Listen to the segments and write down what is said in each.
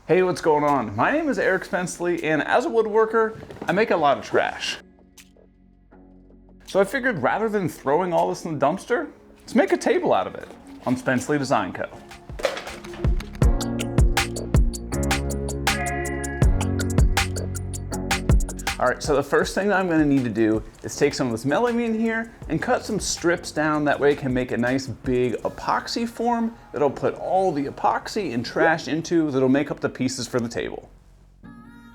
Hey, what's going on? My name is Eric Spencley, and as a woodworker, I make a lot of trash. So I figured rather than throwing all this in the dumpster, let's make a table out of it on Spencley Design Co. All right, so the first thing that I'm gonna need to do is take some of this melamine here and cut some strips down. That way I can make a nice big epoxy form that'll put all the epoxy and trash into that'll make up the pieces for the table.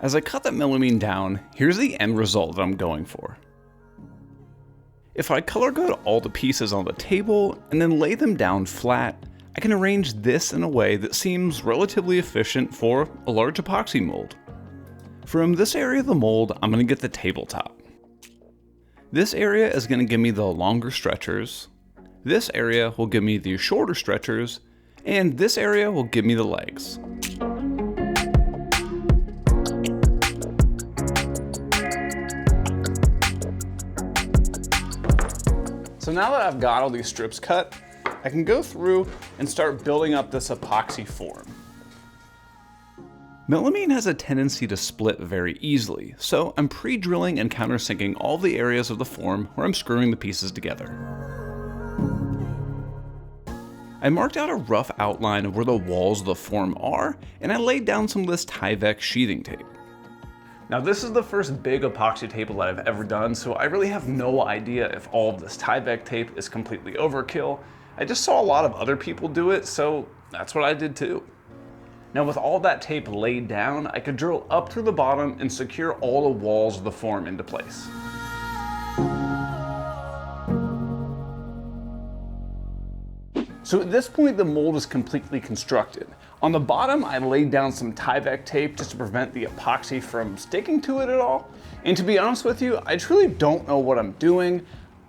As I cut that melamine down, here's the end result that I'm going for. If I color code all the pieces on the table and then lay them down flat, I can arrange this in a way that seems relatively efficient for a large epoxy mold. From this area of the mold, I'm going to get the tabletop. This area is going to give me the longer stretchers, this area will give me the shorter stretchers, and this area will give me the legs. So now that I've got all these strips cut, I can go through and start building up this epoxy form. Melamine has a tendency to split very easily, so I'm pre-drilling and countersinking all the areas of the form where I'm screwing the pieces together. I marked out a rough outline of where the walls of the form are, and I laid down some of this Tyvek sheathing tape. Now this is the first big epoxy table that I've ever done, so I really have no idea if all of this Tyvek tape is completely overkill. I just saw a lot of other people do it, so that's what I did too. Now with all that tape laid down, I could drill up through the bottom and secure all the walls of the form into place. So at this point, the mold is completely constructed. On the bottom, I laid down some Tyvek tape just to prevent the epoxy from sticking to it at all. And to be honest with you, I truly don't know what I'm doing.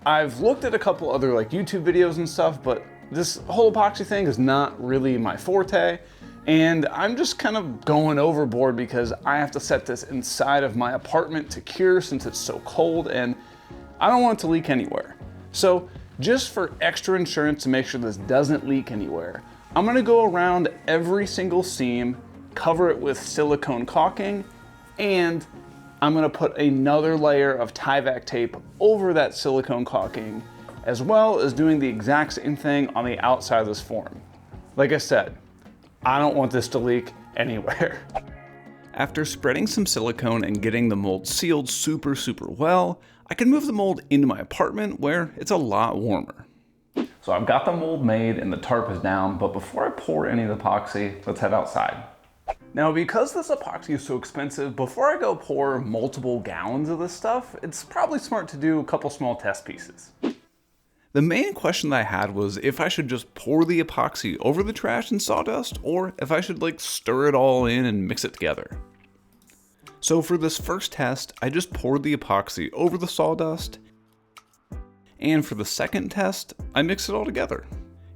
I've looked at a couple other YouTube videos and stuff, but this whole epoxy thing is not really my forte. And I'm just kind of going overboard because I have to set this inside of my apartment to cure since it's so cold and I don't want it to leak anywhere. So just for extra insurance to make sure this doesn't leak anywhere, I'm gonna go around every single seam, cover it with silicone caulking, and I'm gonna put another layer of Tyvek tape over that silicone caulking, as well as doing the exact same thing on the outside of this form. Like I said, I don't want this to leak anywhere. After spreading some silicone and getting the mold sealed super well, I can move the mold into my apartment where it's a lot warmer. So I've got the mold made and the tarp is down, but before I pour any of the epoxy, let's head outside. Now because this epoxy is so expensive, before I go pour multiple gallons of this stuff, it's probably smart to do a couple small test pieces. The main question that I had was if I should just pour the epoxy over the trash and sawdust, or if I should stir it all in and mix it together. So for this first test, I just poured the epoxy over the sawdust, and for the second test, I mixed it all together.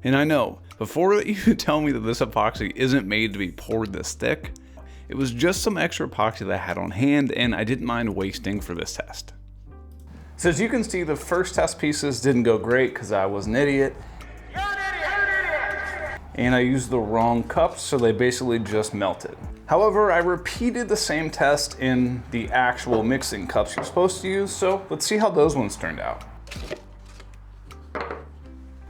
And I know, before you tell me that this epoxy isn't made to be poured this thick, it was just some extra epoxy that I had on hand and I didn't mind wasting for this test. So as you can see, the first test pieces didn't go great because I was an idiot. You're an idiot! And I used the wrong cups, so they basically just melted. However, I repeated the same test in the actual mixing cups you're supposed to use, so let's see how those ones turned out.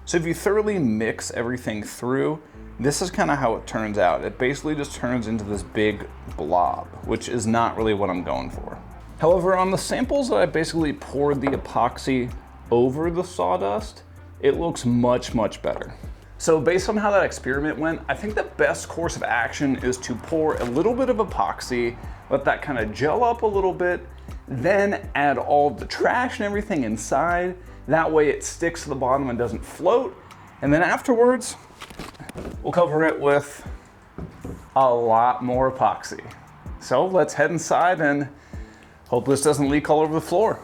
So if you thoroughly mix everything through, this is kind of how it turns out. It basically just turns into this big blob, which is not really what I'm going for. However, on the samples that I basically poured the epoxy over the sawdust, it looks much better. So based on how that experiment went, I think the best course of action is to pour a little bit of epoxy, let that kind of gel up a little bit, then add all the trash and everything inside. That way it sticks to the bottom and doesn't float. And then afterwards, we'll cover it with a lot more epoxy. So let's head inside and hope this doesn't leak all over the floor.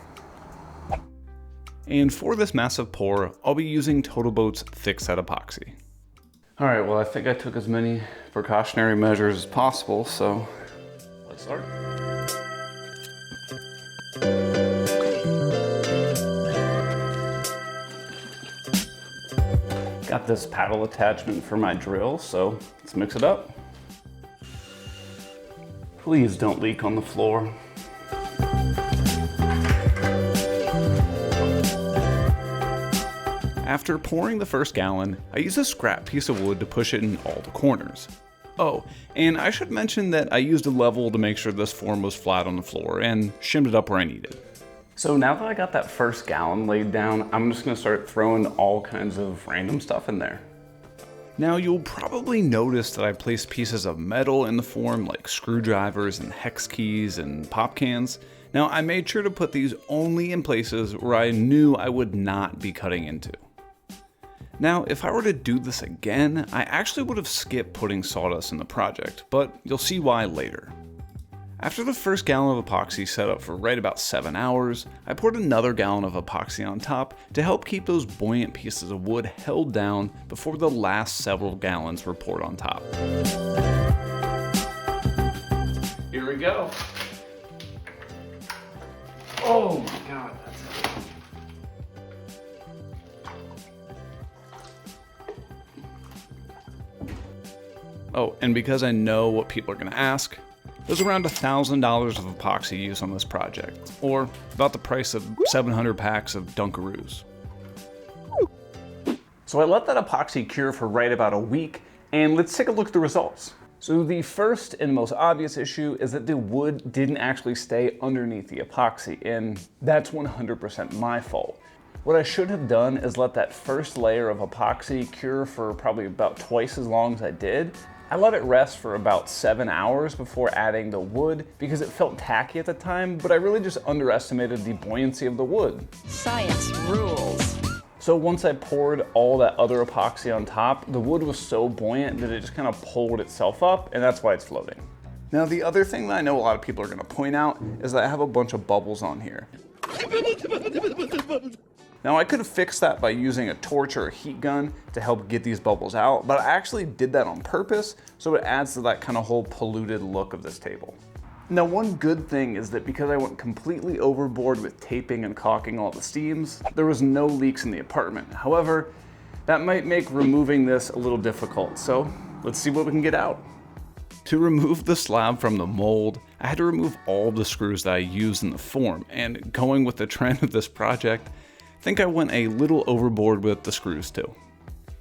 And for this massive pour, I'll be using Total Boat's thick set epoxy. All right, well, I think I took as many precautionary measures as possible, so let's start. Got this paddle attachment for my drill, so let's mix it up. Please don't leak on the floor. After pouring the first gallon, I used a scrap piece of wood to push it in all the corners. Oh, and I should mention that I used a level to make sure this form was flat on the floor and shimmed it up where I needed. So now that I got that first gallon laid down, I'm just gonna start throwing all kinds of random stuff in there. Now you'll probably notice that I placed pieces of metal in the form like screwdrivers and hex keys and pop cans. Now I made sure to put these only in places where I knew I would not be cutting into. Now, if I were to do this again, I actually would have skipped putting sawdust in the project, but you'll see why later. After the first gallon of epoxy set up for right about 7 hours, I poured another gallon of epoxy on top to help keep those buoyant pieces of wood held down before the last several gallons were poured on top. Here we go. Oh my God, that's it. Oh, and because I know what people are gonna ask, there's around $1,000 of epoxy used on this project, or about the price of 700 packs of Dunkaroos. So I let that epoxy cure for right about a week, and let's take a look at the results. So the first and most obvious issue is that the wood didn't actually stay underneath the epoxy, and that's 100% my fault. What I should have done is let that first layer of epoxy cure for probably about twice as long as I did. I let it rest for about 7 hours before adding the wood because it felt tacky at the time, but I really just underestimated the buoyancy of the wood. Science rules. So once I poured all that other epoxy on top, the wood was so buoyant that it just kind of pulled itself up, and that's why it's floating. Now the other thing that I know a lot of people are gonna point out is that I have a bunch of bubbles on here. Now I could have fixed that by using a torch or a heat gun to help get these bubbles out, but I actually did that on purpose, so it adds to that kind of whole polluted look of this table. Now one good thing is that because I went completely overboard with taping and caulking all the seams, there was no leaks in the apartment. However, that might make removing this a little difficult, so let's see what we can get out. To remove the slab from the mold, I had to remove all the screws that I used in the form, and going with the trend of this project, I think I went a little overboard with the screws too.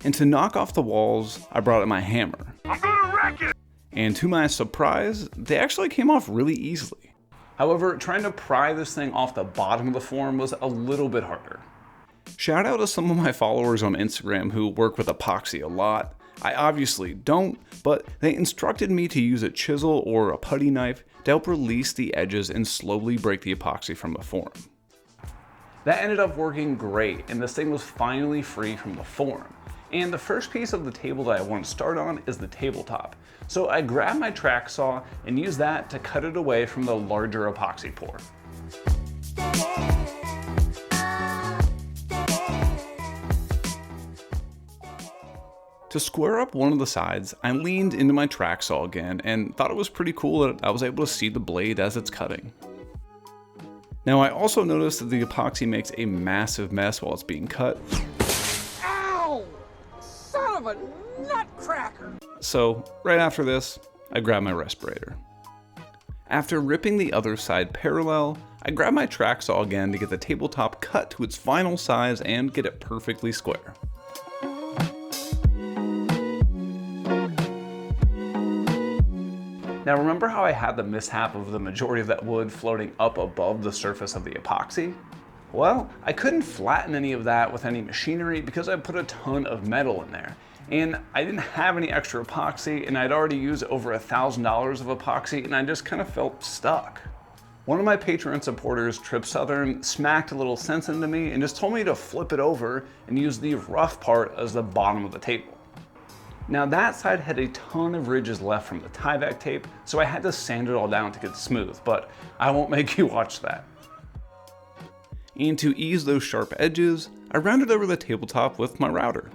And to knock off the walls, I brought out my hammer. I'm gonna wreck it! And to my surprise, they actually came off really easily. However, trying to pry this thing off the bottom of the form was a little bit harder. Shout out to some of my followers on Instagram who work with epoxy a lot. I obviously don't, but they instructed me to use a chisel or a putty knife to help release the edges and slowly break the epoxy from the form. That ended up working great, and this thing was finally free from the form. And the first piece of the table that I want to start on is the tabletop. So I grabbed my track saw and used that to cut it away from the larger epoxy pour. To square up one of the sides, I leaned into my track saw again and thought it was pretty cool that I was able to see the blade as it's cutting. Now I also noticed that the epoxy makes a massive mess while it's being cut. Ow! Son of a nutcracker! So right after this, I grabbed my respirator. After ripping the other side parallel, I grabbed my track saw again to get the tabletop cut to its final size and get it perfectly square. Now remember how I had the mishap of the majority of that wood floating up above the surface of the epoxy? Well, I couldn't flatten any of that with any machinery because I put a ton of metal in there. And I didn't have any extra epoxy, and I'd already used over $1,000 of epoxy, and I just kind of felt stuck. One of my Patreon supporters, Trip Southern, smacked a little sense into me and just told me to flip it over and use the rough part as the bottom of the table. Now that side had a ton of ridges left from the tie-back tape, so I had to sand it all down to get it smooth, but I won't make you watch that. And to ease those sharp edges, I rounded over the tabletop with my router.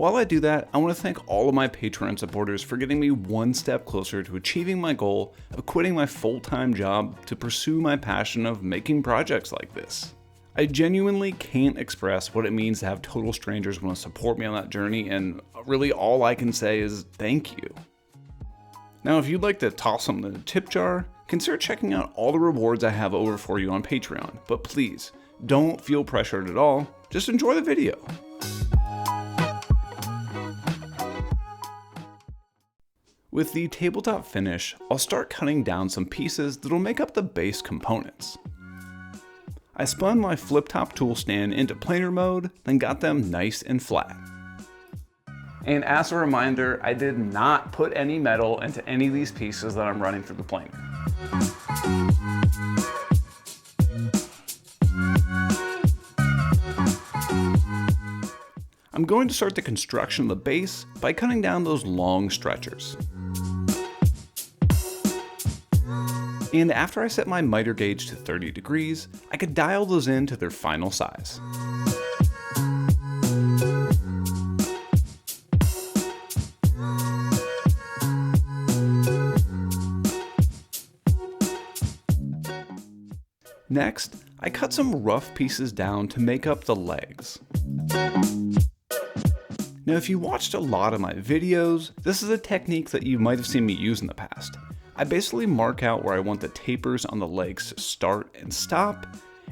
While I do that, I want to thank all of my Patreon supporters for getting me one step closer to achieving my goal of quitting my full-time job to pursue my passion of making projects like this. I genuinely can't express what it means to have total strangers want to support me on that journey, and really all I can say is thank you. Now, if you'd like to toss something in the tip jar, consider checking out all the rewards I have over for you on Patreon, but please, don't feel pressured at all, just enjoy the video. With the tabletop finish, I'll start cutting down some pieces that'll make up the base components. I spun my flip top tool stand into planer mode, then got them nice and flat. And as a reminder, I did not put any metal into any of these pieces that I'm running through the planer. I'm going to start the construction of the base by cutting down those long stretchers. And after I set my miter gauge to 30 degrees, I could dial those in to their final size. Next, I cut some rough pieces down to make up the legs. Now, if you watched a lot of my videos, this is a technique that you might have seen me use in the past. I basically mark out where I want the tapers on the legs to start and stop,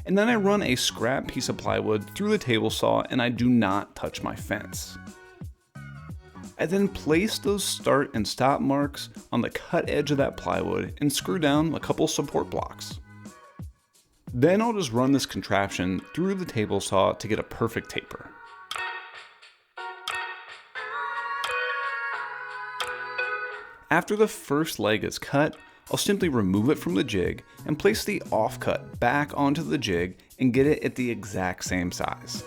and then I run a scrap piece of plywood through the table saw and I do not touch my fence. I then place those start and stop marks on the cut edge of that plywood and screw down a couple support blocks. Then I'll just run this contraption through the table saw to get a perfect taper. After the first leg is cut, I'll simply remove it from the jig and place the offcut back onto the jig and get it at the exact same size.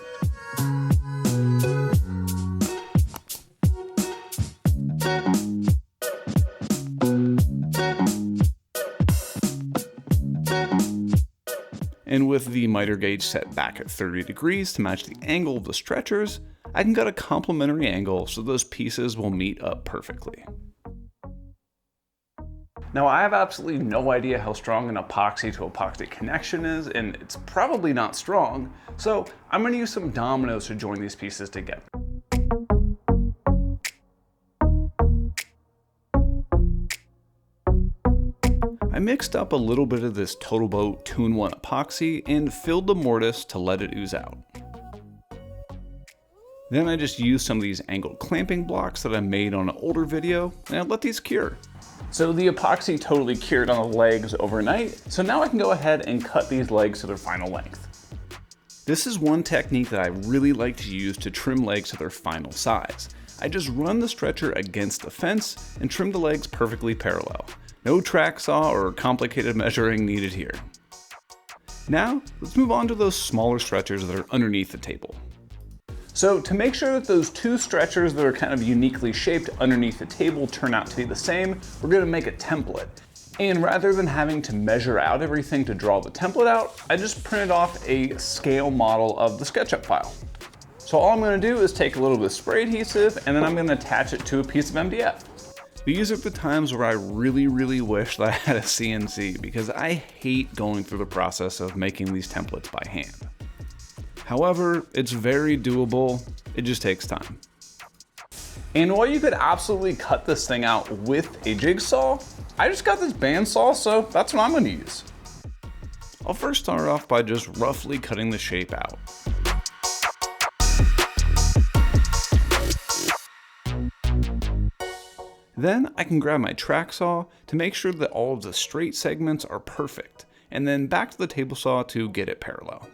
And with the miter gauge set back at 30 degrees to match the angle of the stretchers, I can cut a complementary angle so those pieces will meet up perfectly. Now, I have absolutely no idea how strong an epoxy to epoxy connection is, and it's probably not strong, so I'm going to use some dominoes to join these pieces together. I mixed up a little bit of this Total Boat 2-in-1 epoxy and filled the mortise to let it ooze out. Then I just used some of these angled clamping blocks that I made on an older video, and I let these cure. So the epoxy totally cured on the legs overnight, so now I can go ahead and cut these legs to their final length. This is one technique that I really like to use to trim legs to their final size. I just run the stretcher against the fence and trim the legs perfectly parallel. No track saw or complicated measuring needed here. Now, let's move on to those smaller stretchers that are underneath the table. So to make sure that those two stretchers that are kind of uniquely shaped underneath the table turn out to be the same, we're going to make a template. And rather than having to measure out everything to draw the template out, I just printed off a scale model of the SketchUp file. So all I'm going to do is take a little bit of spray adhesive and then I'm going to attach it to a piece of MDF. These are the times where I really wish that I had a CNC because I hate going through the process of making these templates by hand. However, it's very doable, it just takes time. And while you could absolutely cut this thing out with a jigsaw, I just got this bandsaw, so that's what I'm going to use. I'll first start off by just roughly cutting the shape out. Then I can grab my track saw to make sure that all of the straight segments are perfect, and then back to the table saw to get it parallel.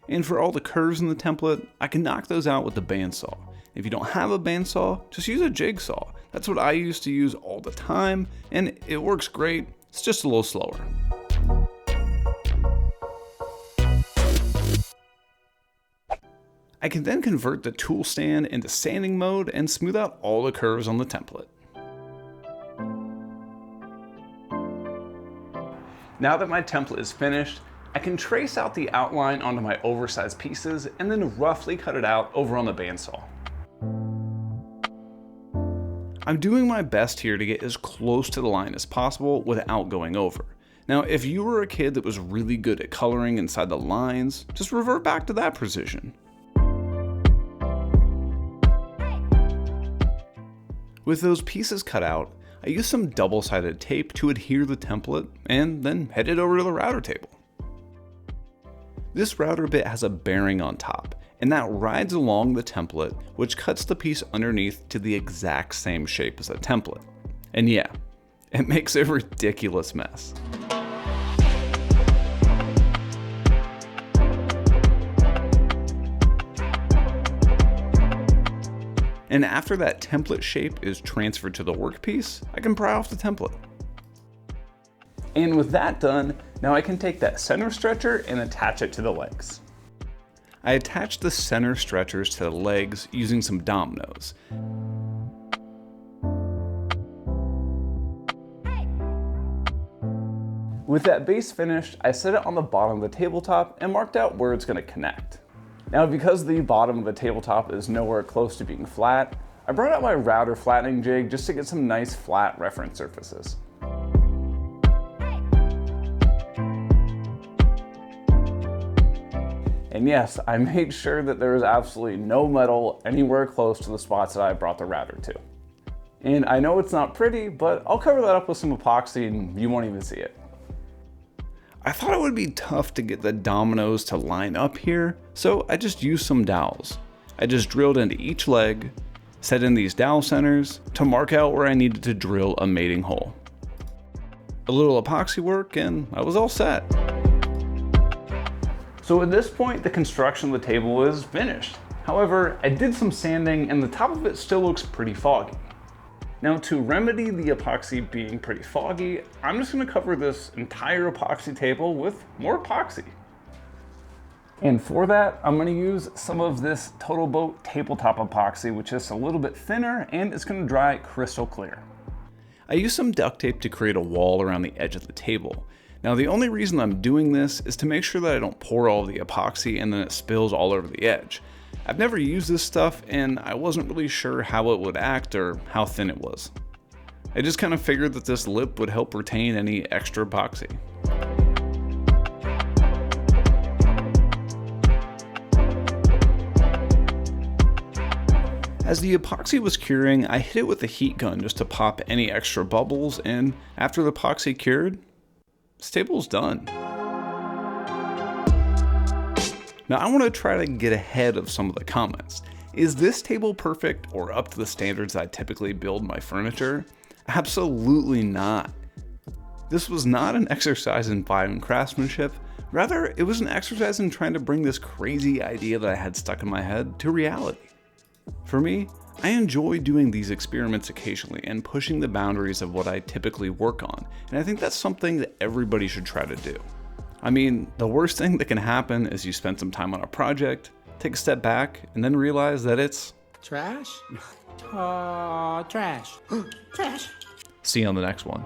And for all the curves in the template, I can knock those out with the bandsaw. If you don't have a bandsaw, just use a jigsaw. That's what I used to use all the time, and it works great, it's just a little slower. I can then convert the tool stand into sanding mode and smooth out all the curves on the template. Now that my template is finished, I can trace out the outline onto my oversized pieces and then roughly cut it out over on the bandsaw. I'm doing my best here to get as close to the line as possible without going over. Now, if you were a kid that was really good at coloring inside the lines, just revert back to that precision. With those pieces cut out, I used some double-sided tape to adhere the template and then headed over to the router table. This router bit has a bearing on top, and that rides along the template, which cuts the piece underneath to the exact same shape as the template. And yeah, it makes a ridiculous mess. And after that template shape is transferred to the workpiece, I can pry off the template. And with that done, now I can take that center stretcher and attach it to the legs. I attached the center stretchers to the legs using some dominoes. With that base finished, I set it on the bottom of the tabletop and marked out where it's going to connect. Now, because the bottom of the tabletop is nowhere close to being flat, I brought out my router flattening jig just to get some nice flat reference surfaces. And yes, I made sure that there was absolutely no metal anywhere close to the spots that I brought the router to. And I know it's not pretty, but I'll cover that up with some epoxy and you won't even see it. I thought it would be tough to get the dominoes to line up here, so I just used some dowels. I just drilled into each leg, set in these dowel centers to mark out where I needed to drill a mating hole. A little epoxy work and I was all set. So at this point, the construction of the table is finished. However, I did some sanding and the top of it still looks pretty foggy. Now, to remedy the epoxy being pretty foggy, I'm just gonna cover this entire epoxy table with more epoxy. And for that, I'm gonna use some of this Total Boat tabletop epoxy, which is a little bit thinner and it's gonna dry crystal clear. I used some duct tape to create a wall around the edge of the table. Now, the only reason I'm doing this is to make sure that I don't pour all the epoxy and then it spills all over the edge. I've never used this stuff and I wasn't really sure how it would act or how thin it was. I just kind of figured that this lip would help retain any extra epoxy. As the epoxy was curing, I hit it with a heat gun just to pop any extra bubbles, and after the epoxy cured, this table's done. Now I want to try to get ahead of some of the comments. Is this table perfect or up to the standards I typically build my furniture? Absolutely not. This was not an exercise in fine craftsmanship, rather it was an exercise in trying to bring this crazy idea that I had stuck in my head to reality. For me, I enjoy doing these experiments occasionally and pushing the boundaries of what I typically work on, and I think that's something that everybody should try to do. I mean, the worst thing that can happen is you spend some time on a project, take a step back, and then realize that it's trash. Trash. Trash. See you on the next one.